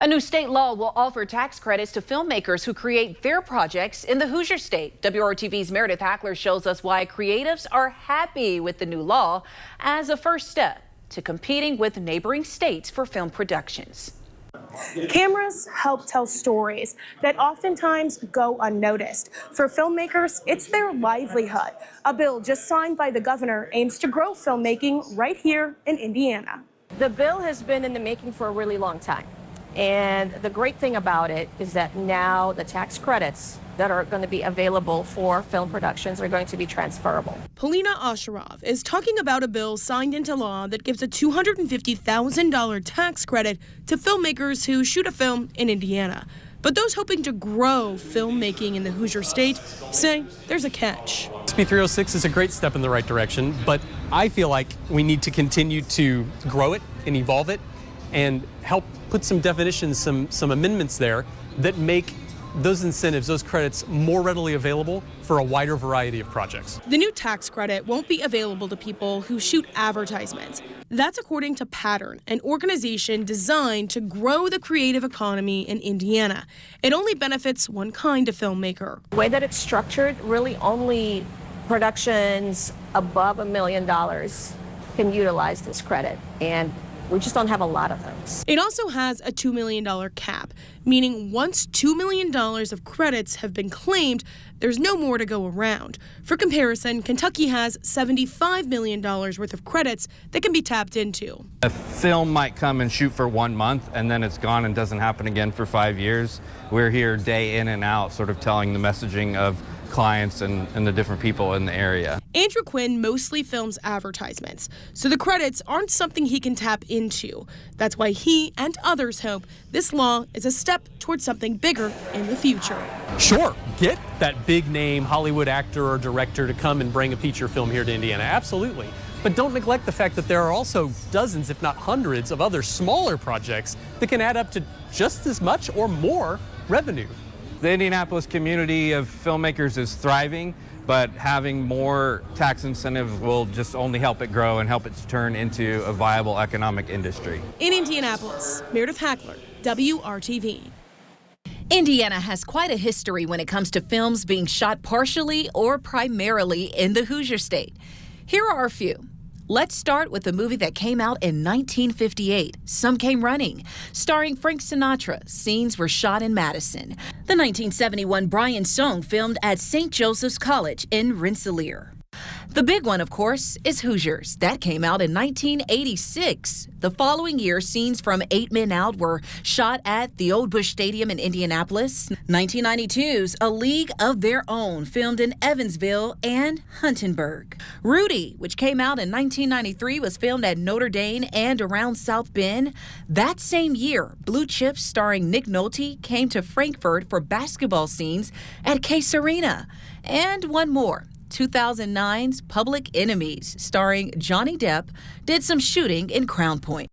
A new state law will offer tax credits to filmmakers who create their projects in the Hoosier State. WRTV's Meredith Hackler shows us why creatives are happy with the new law as a first step to competing with neighboring states for film productions. Cameras help tell stories that oftentimes go unnoticed. For filmmakers, it's their livelihood. A bill just signed by the governor aims to grow filmmaking right here in Indiana. The bill has been in the making for a really long time. And the great thing about it is that now the tax credits that are going to be available for film productions are going to be transferable. Polina Osharov is talking about a bill signed into law that gives a $250,000 tax credit to filmmakers who shoot a film in Indiana. But those hoping to grow filmmaking in the Hoosier State say there's a catch. SB 306 is a great step in the right direction, but I feel like we need to continue to grow it and evolve it and help put some definitions, some amendments there that make those incentives, those credits more readily available for a wider variety of projects. The new tax credit won't be available to people who shoot advertisements. That's according to Pattern, an organization designed to grow the creative economy in Indiana. It only benefits one kind of filmmaker. The way that it's structured, really only productions above $1 million can utilize this credit, and we just don't have a lot of those. It also has a $2 million cap, meaning once $2 million of credits have been claimed, there's no more to go around. For comparison, Kentucky has $75 million worth of credits that can be tapped into. A film might come and shoot for 1 month and then it's gone and doesn't happen again for 5 years. We're here day in and out sort of telling the messaging of clients and the different people in the area. Andrew Quinn mostly films advertisements, so the credits aren't something he can tap into. That's why he and others hope this law is a step towards something bigger in the future. Sure, get that big name Hollywood actor or director to come and bring a feature film here to Indiana, absolutely. But don't neglect the fact that there are also dozens, if not hundreds, of other smaller projects that can add up to just as much or more revenue. The Indianapolis community of filmmakers is thriving, but having more tax incentives will just only help it grow and help it turn into a viable economic industry. In Indianapolis, Meredith Hackler, WRTV. Indiana has quite a history when it comes to films being shot partially or primarily in the Hoosier State. Here are a few. Let's start with the movie that came out in 1958, Some Came Running. Starring Frank Sinatra, scenes were shot in Madison. The 1971 Brian song filmed at St. Joseph's College in Rensselaer. The big one, of course, is Hoosiers. That came out in 1986. The following year, scenes from 8 Men Out were shot at the Old Busch Stadium in Indianapolis. 1992's A League of Their Own, filmed in Evansville and Huntingburg. Rudy, which came out in 1993, was filmed at Notre Dame and around South Bend. That same year, Blue Chips, starring Nick Nolte, came to Frankfurt for basketball scenes at Case Arena. And one more. 2009's Public Enemies, starring Johnny Depp, did some shooting in Crown Point.